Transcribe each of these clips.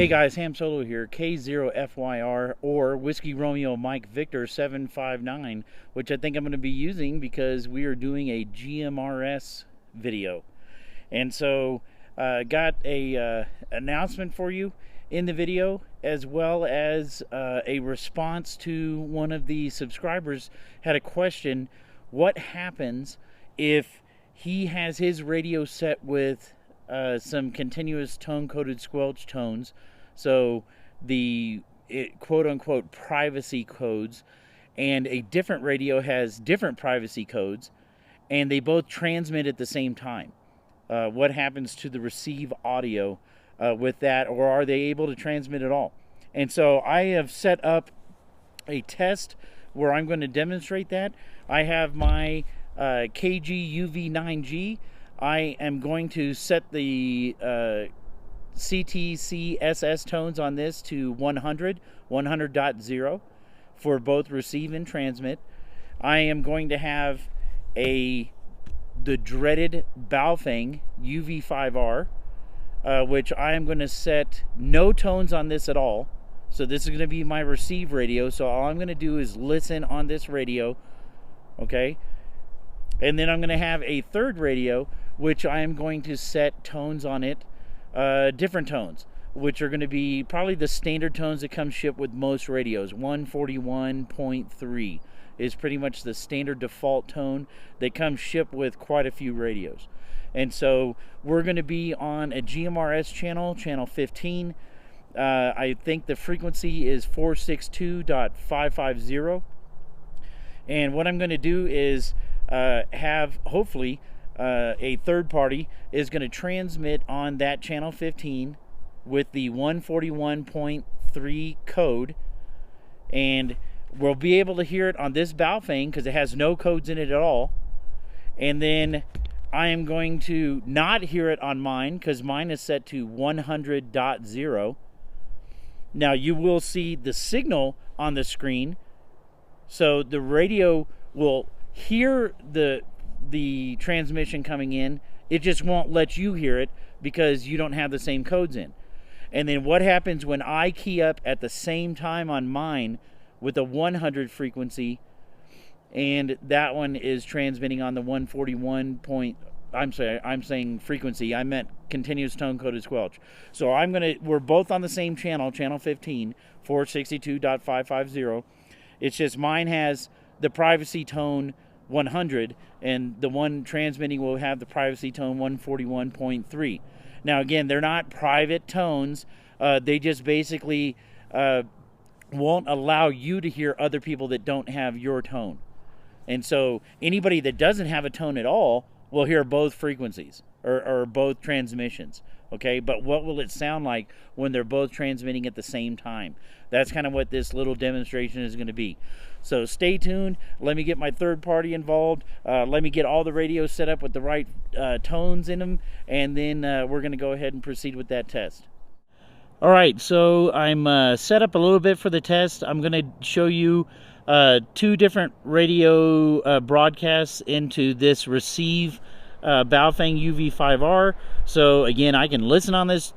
Hey guys, Ham Solo here, K0FYR or Whiskey Romeo Mike Victor 759, which I think I'm going to be using because we are doing a GMRS video. And so, got a announcement for you in the video, as well as a response to one of the subscribers had a question: what happens if he has his radio set with some continuous tone-coded squelch tones, so the quote-unquote privacy codes, and a different radio has different privacy codes, and they both transmit at the same time? What happens to the receive audio with that, or are they able to transmit at all? And so I have set up a test where I'm going to demonstrate that. I have my KG-UV9G. I am going to set the CTCSS tones on this to 100.0 for both receive and transmit. I am going to have the dreaded Baofeng UV5R, which I am going to set no tones on this at all. So this is going to be my receive radio. So all I'm going to do is listen on this radio, okay? And then I'm going to have a third radio, which I am going to set tones on it, different tones, which are going to be probably the standard tones that come shipped with most radios. 141.3 is pretty much the standard default tone that comes shipped with quite a few radios. And so we're going to be on a GMRS channel, channel 15. I think the frequency is 462.550. And what I'm going to do is have, hopefully, a third party is going to transmit on that channel 15 with the 141.3 code, and we'll be able to hear it on this Baofeng because it has no codes in it at all. And then I am going to not hear it on mine because mine is set to 100.0. Now you will see the signal on the screen, so the radio will hear the transmission coming in. It just won't let you hear it because you don't have the same codes in. And then what happens when I key up at the same time on mine with a 100 frequency, and that one is transmitting on the 141 point, I'm saying frequency, I meant continuous tone coded squelch. So we're both on the same channel, channel 15, 462.550. It's just mine has the privacy tone 100, and the one transmitting will have the privacy tone 141.3. Now again, they're not private tones. They just basically won't allow you to hear other people that don't have your tone. And so anybody that doesn't have a tone at all will hear both frequencies or both transmissions. Okay, but what will it sound like when they're both transmitting at the same time? That's kind of what this little demonstration is going to be. So stay tuned. Let me get my third party involved. Let me get all the radios set up with the right tones in them, and then we're going to go ahead and proceed with that test. All right, so I'm set up a little bit for the test. I'm going to show you two different radio broadcasts into this receive Baofeng UV5R. So again, I can listen on this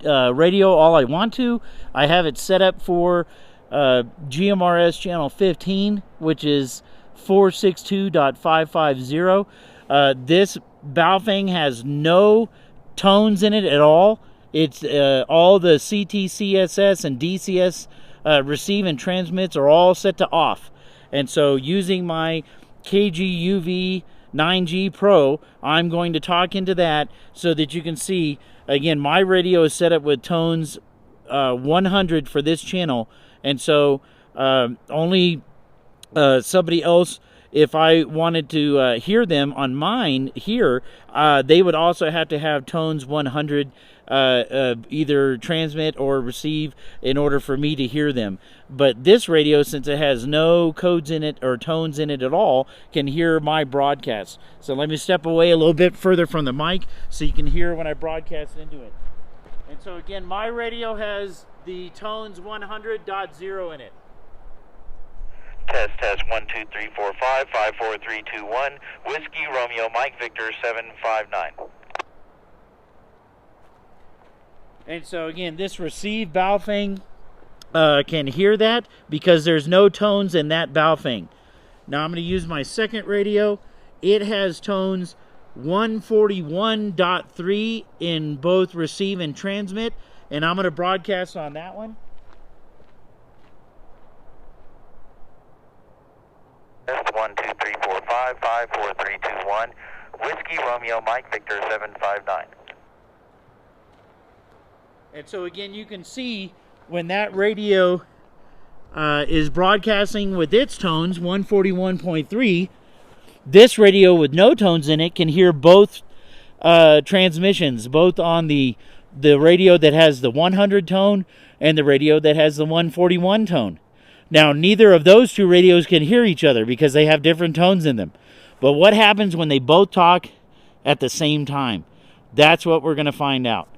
radio all I want to. I have it set up for GMRS channel 15, which is 462.550. This Baofeng has no tones in it at all. It's all the CTCSS and DCS receive and transmits are all set to off. And so using my KG-UV9G Pro, I'm going to talk into that so that you can see, again, my radio is set up with tones 100 for this channel. And so only somebody else, if I wanted to hear them on mine here, they would also have to have tones 100 either transmit or receive in order for me to hear them. But this radio, since it has no codes in it or tones in it at all, can hear my broadcast. So let me step away a little bit further from the mic so you can hear when I broadcast into it. And so again, my radio has the tones 100.0 in it. Test 1 2 3 4 5 5 4 3 2 1. Whiskey Romeo Mike Victor 759. And so again, this receive Baofeng can hear that because there's no tones in that Baofeng. Now I'm going to use my second radio. It has tones 141.3 in both receive and transmit, and I'm going to broadcast on that one. Test 1 2 3 4 5 5 4 3 2 1. Whiskey Romeo Mike Victor 759. And so again, you can see when that radio is broadcasting with its tones 141.3, this radio with no tones in it can hear both transmissions, both on the radio that has the 100 tone and the radio that has the 141 tone. Now, neither of those two radios can hear each other because they have different tones in them. But what happens when they both talk at the same time? That's what we're going to find out.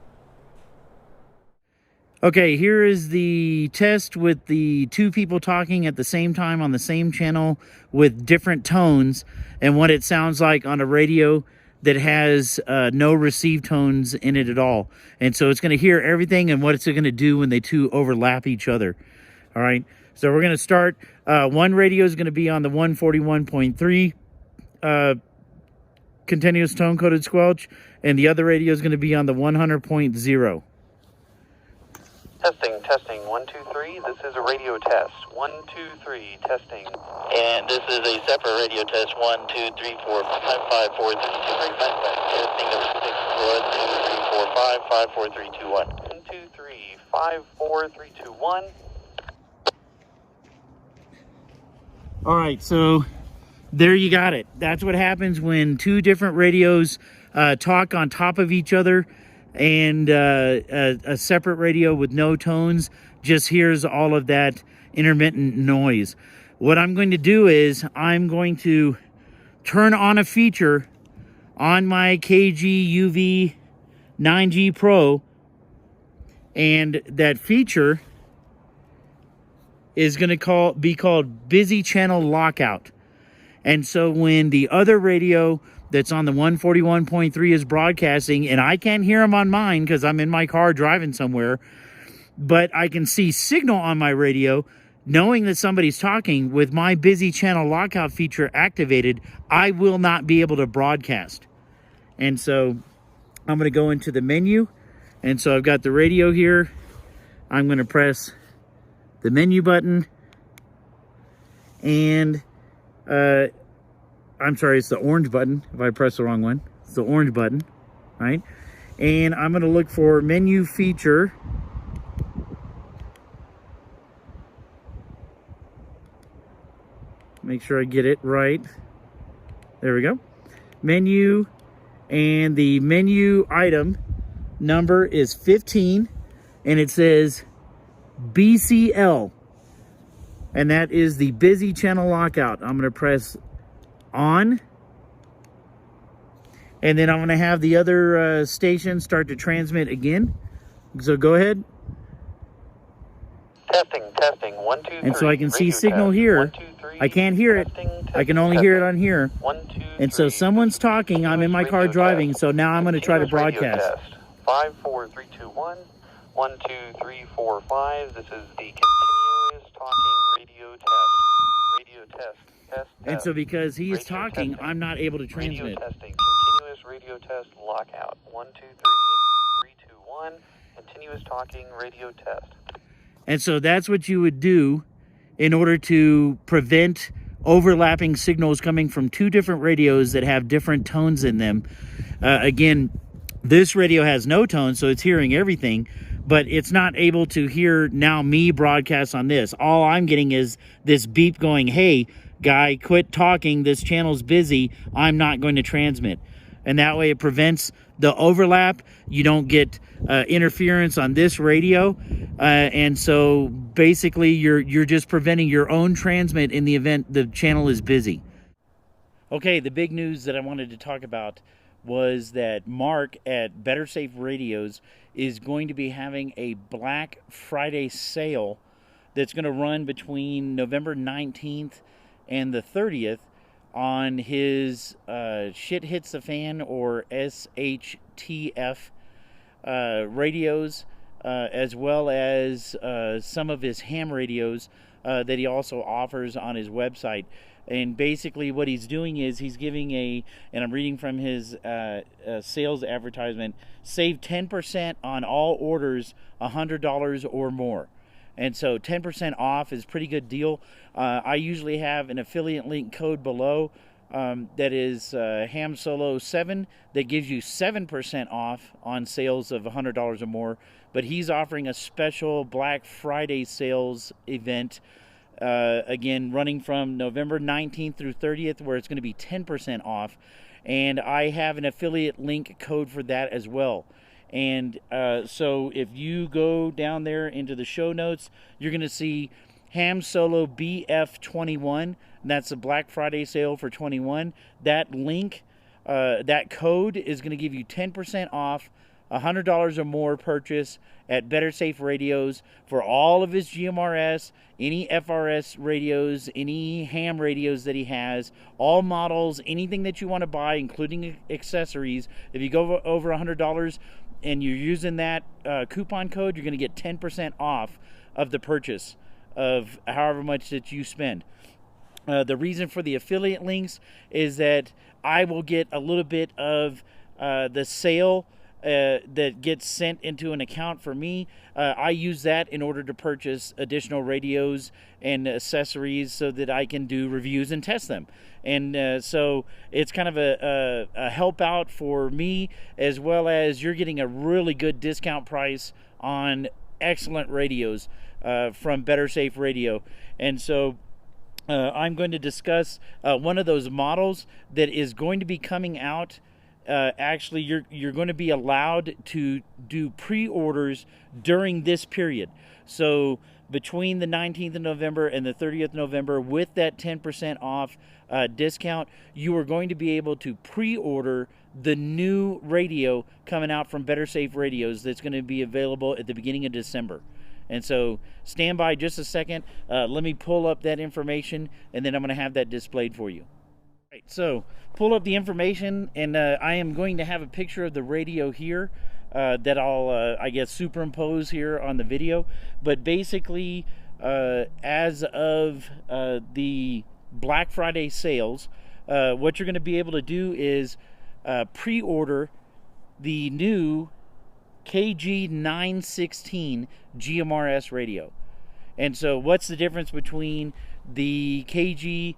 Okay, here is the test with the two people talking at the same time on the same channel with different tones and what it sounds like on a radio that has no receive tones in it at all. And so it's going to hear everything and what it's going to do when they two overlap each other. All right, so we're going to start. One radio is going to be on the 141.3 continuous tone-coded squelch, and the other radio is going to be on the 100.0. Testing, testing, 1, 2, 3. This is a radio test. 1, 2, 3, testing. And this is a separate radio test. 1 2 3 4 5 5 4 3 2 1. Testing number 6 1 2 3 4 5 5 4 3 2 1. 1, 2, 3, 5, 4, 3, 2, 1. All right, so there you got it. That's what happens when two different radios talk on top of each other, and a separate radio with no tones just hears all of that intermittent noise. What I'm going to do is I'm going to turn on a feature on my KG UV 9G Pro, and that feature is going to be called Busy Channel Lockout. And so when the other radio that's on the 141.3 is broadcasting, and I can't hear them on mine because I'm in my car driving somewhere, but I can see signal on my radio, knowing that somebody's talking, with my Busy Channel Lockout feature activated, I will not be able to broadcast. And so I'm going to go into the menu, and so I've got the radio here. I'm going to press the menu button, and I'm sorry, it's the orange button. If I press the wrong one, it's the orange button, right? And I'm going to look for menu feature. Make sure I get it right. There we go. Menu, and the menu item number is 15, and it says BCL, and that is the Busy Channel Lockout. I'm going to press on, and then I'm going to have the other station start to transmit again. So go ahead. Testing, testing, 1, 2, 3. And so I can see radio signal test. here. 1, 2, 3. I can't hear it. I can only hear it on here. 1, 2, And so 3. someone's talking. I'm in my car Radio driving, test. so now I'm going to try to Continuous radio broadcast. test. 5, 4, 3, 2, 1. 1, 2, 3, 4, 5. This is the continuous talking radio test. Radio test. Test. And so because he is Radio talking, testing. I'm not able to Radio transmit. testing. Continuous radio test lockout. 1, 2, 3, 3, 2, 1. Continuous talking radio test. And so that's what you would do in order to prevent overlapping signals coming from two different radios that have different tones in them. Again, this radio has no tone, so it's hearing everything, but it's not able to hear now me broadcast on this. All I'm getting is this beep going, hey, guy, quit talking. This channel's busy. I'm not going to transmit. And that way it prevents the overlap. You don't get interference on this radio. And so basically you're just preventing your own transmit in the event the channel is busy. Okay, the big news that I wanted to talk about was that Mark at BetterSafeRadios is going to be having a Black Friday sale that's going to run between November 19th and the 30th on his Shit Hits the Fan, or SHTF radios as well as some of his ham radios that he also offers on his website. And basically what he's doing is he's giving and I'm reading from his sales advertisement, save 10% on all orders $100 or more. And so 10% off is a pretty good deal. I usually have an affiliate link code below that is Ham Solo 7 that gives you 7% off on sales of $100 or more. But he's offering a special Black Friday sales event, again, running from November 19th through 30th, where it's going to be 10% off. And I have an affiliate link code for that as well. And so if you go down there into the show notes, you're going to see Ham Solo BF21. And that's a Black Friday sale for 21. That link, that code is going to give you 10% off $100 or more purchase at BetterSafe Radios for all of his GMRS, any FRS radios, any ham radios that he has, all models, anything that you want to buy, including accessories. If you go over $100 and you're using that coupon code, you're going to get 10% off of the purchase of however much that you spend. The reason for the affiliate links is that I will get a little bit of the sale that gets sent into an account for me. I use that in order to purchase additional radios and accessories so that I can do reviews and test them. And so it's kind of a help out for me, as well as you're getting a really good discount price on excellent radios from BetterSafe Radio. And so I'm going to discuss one of those models that is going to be coming out. Actually, you're going to be allowed to do pre-orders during this period. So between the 19th of November and the 30th of November, with that 10% off discount, you are going to be able to pre-order the new radio coming out from BetterSafe Radios that's going to be available at the beginning of December. And so stand by just a second. Let me pull up that information, and then I'm going to have that displayed for you. Right, so pull up the information, and I am going to have a picture of the radio here that I'll, I guess, superimpose here on the video. But basically, as of the Black Friday sales, what you're going to be able to do is pre-order the new KG916 GMRS radio. And so what's the difference between the KG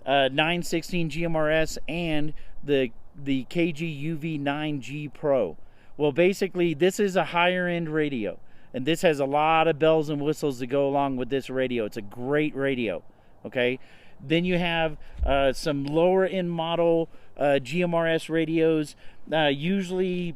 916 GMRS and the KG UV9G Pro? Well, basically, this is a higher end radio, and this has a lot of bells and whistles to go along with this radio. It's a great radio. Okay, then you have some lower end model GMRS radios, usually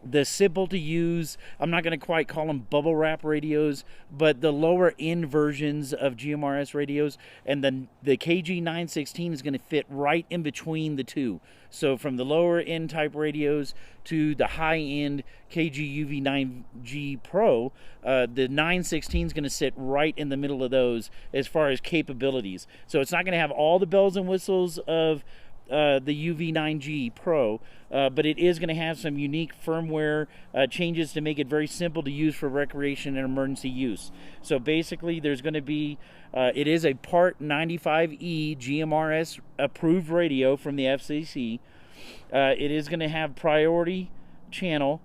the simple to use, I'm not going to quite call them bubble wrap radios, but the lower end versions of GMRS radios. And then the KG916 is going to fit right in between the two. So from the lower end type radios to the high end KG UV9G Pro, the 916 is going to sit right in the middle of those as far as capabilities. So it's not going to have all the bells and whistles of the UV9G Pro, but it is going to have some unique firmware changes to make it very simple to use for recreation and emergency use. So basically, there's going to be, it is a Part 95E GMRS approved radio from the FCC. It is going to have priority channel.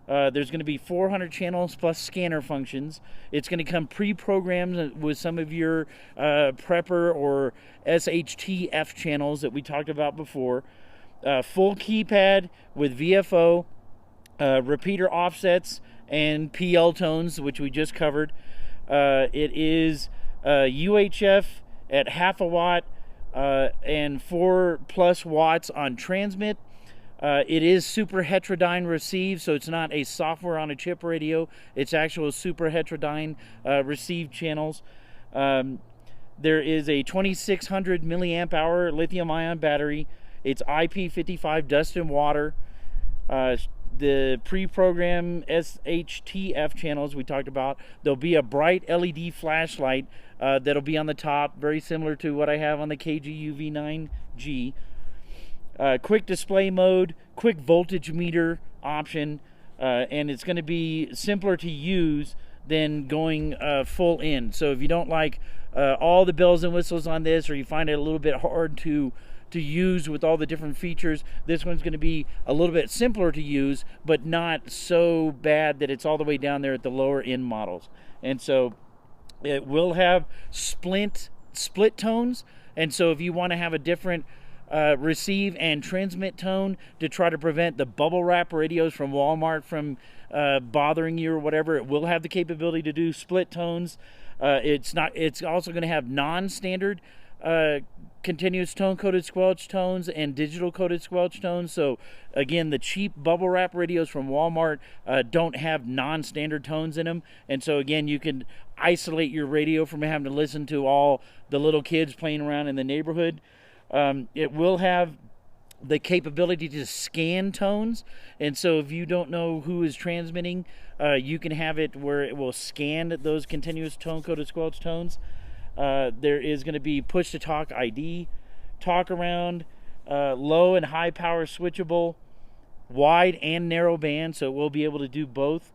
There's going to be 400 channels plus scanner functions. It's going to come pre-programmed with some of your prepper or SHTF channels that we talked about before. Full keypad with VFO, repeater offsets, and PL tones, which we just covered. It is UHF at half a watt and 4+ watts on transmit. It is super heterodyne receive, so it's not a software on a chip radio. It's actual super heterodyne receive channels. There is a 2600 milliamp hour lithium ion battery. It's IP55 dust and water. The pre-programmed SHTF channels we talked about. There'll be a bright LED flashlight that'll be on the top, very similar to what I have on the KG UV9G. Quick display mode, quick voltage meter option, and it's going to be simpler to use than going full in. So if you don't like all the bells and whistles on this, or you find it a little bit hard to use with all the different features, this one's going to be a little bit simpler to use, but not so bad that it's all the way down there at the lower end models. And so it will have split tones, and so if you want to have a different receive and transmit tone to try to prevent the bubble wrap radios from Walmart from bothering you or whatever, it will have the capability to do split tones. It's also going to have non-standard continuous tone coded squelch tones and digital coded squelch tones. So again, the cheap bubble wrap radios from Walmart don't have non-standard tones in them, and so again, you can isolate your radio from having to listen to all the little kids playing around in the neighborhood. It will have the capability to scan tones, and so if you don't know who is transmitting, you can have it where it will scan those continuous tone coded squelch tones. There is going to be push to talk ID, talk around, low and high power switchable, wide and narrow band, so we'll be able to do both,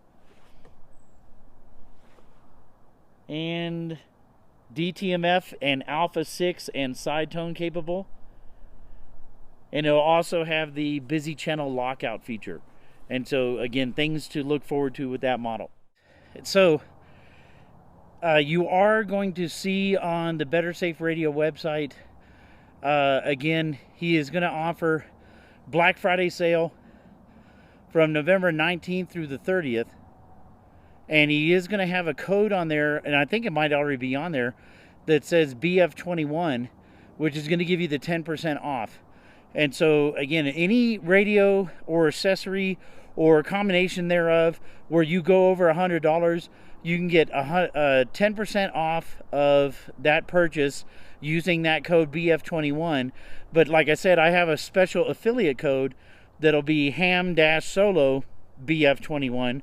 and DTMF and Alpha 6 and side tone capable. And it'll also have the busy channel lockout feature. And so again, things to look forward to with that model. So you are going to see on the BetterSafeRadio website, again, he is going to offer Black Friday sale from November 19th through the 30th. And he is going to have a code on there, and I think it might already be on there, that says BF21, which is going to give you the 10% off. And so again, any radio or accessory or combination thereof where you go over $100, you can get 10% off of that purchase using that code BF21. But like I said, I have a special affiliate code that'll be ham-solo BF21,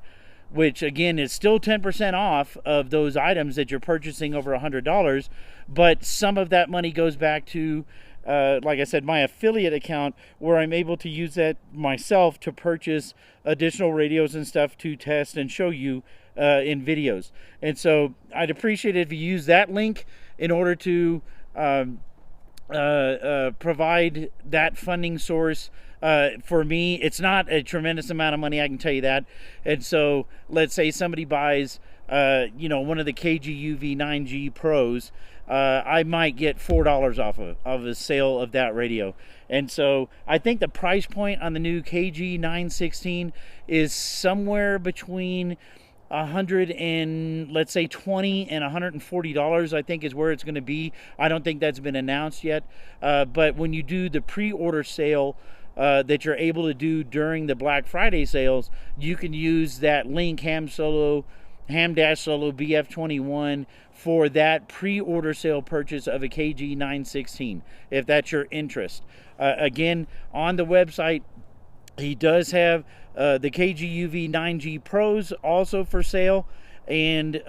which again is still 10% off of those items that you're purchasing over $100, but some of that money goes back to, like I said, my affiliate account, where I'm able to use that myself to purchase additional radios and stuff to test and show you in videos. And so I'd appreciate it if you use that link in order to provide that funding source. For me, it's not a tremendous amount of money, I can tell you that. And so let's say somebody buys one of the KGUV 9G Pros, I might get $4 off of a sale of that radio. And so I think the price point on the new KG 916 is somewhere between $100 and let's say $20 and $140, I think, is where it's going to be. I don't think that's been announced yet, but when you do the pre-order sale that you're able to do during the Black Friday sales, you can use that link ham-solo BF21 for that pre-order sale purchase of a KG 916, if that's your interest. Again, on the website, he does have the KGUV 9G Pros also for sale, and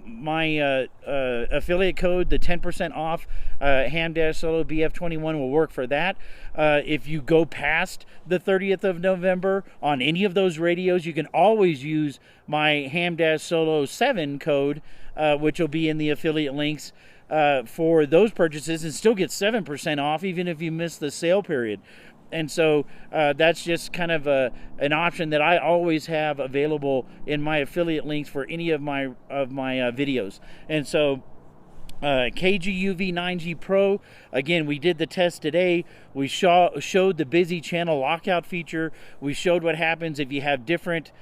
my affiliate code, the 10% off ham-solo BF21, will work for that. If you go past the 30th of November on any of those radios, you can always use my ham-solo 7 code, which will be in the affiliate links for those purchases, and still get 7% off even if you miss the sale period. And so that's just kind of an option that I always have available in my affiliate links for any of my videos. And so KGUV 9G Pro, again, we did the test today. We showed the busy channel lockout feature. We showed what happens if you have different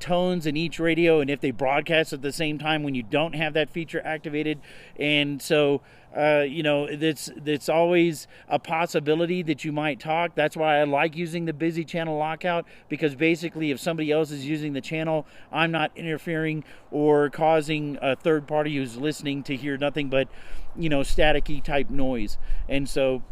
tones in each radio and if they broadcast at the same time when you don't have that feature activated. And so it's always a possibility that you might talk. That's why I like using the busy channel lockout, because basically if somebody else is using the channel, I'm not interfering or causing a third party who's listening to hear nothing but staticky type noise. And so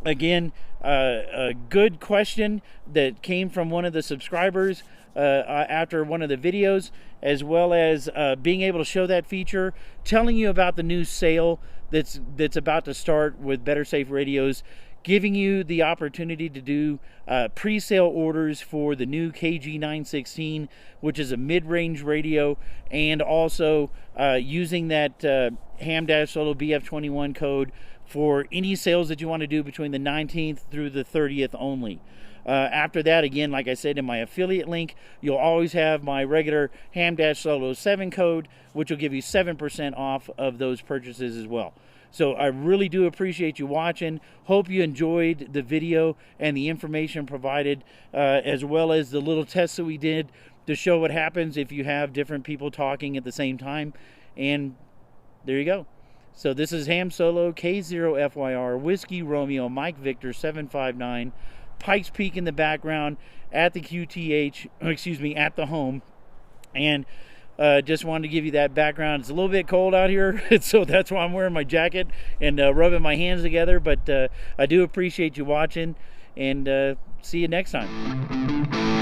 again, a good question that came from one of the subscribers after one of the videos, as well as being able to show that feature, telling you about the new sale that's about to start with BetterSafe Radio's giving you the opportunity to do pre-sale orders for the new KG916, which is a mid-range radio, and also using that Ham-Solo BF21 code for any sales that you want to do between the 19th through the 30th only. After that, again, like I said, in my affiliate link, you'll always have my regular Ham-Solo 7 code, which will give you 7% off of those purchases as well. So I really do appreciate you watching. Hope you enjoyed the video and the information provided, as well as the little tests that we did to show what happens if you have different people talking at the same time. And there you go. So this is Ham Solo, K0FYR, Whiskey Romeo, Mike Victor 759, Pikes Peak in the background at the QTH, at the home. And just wanted to give you that background. It's a little bit cold out here, so that's why I'm wearing my jacket and rubbing my hands together. But I do appreciate you watching, and see you next time.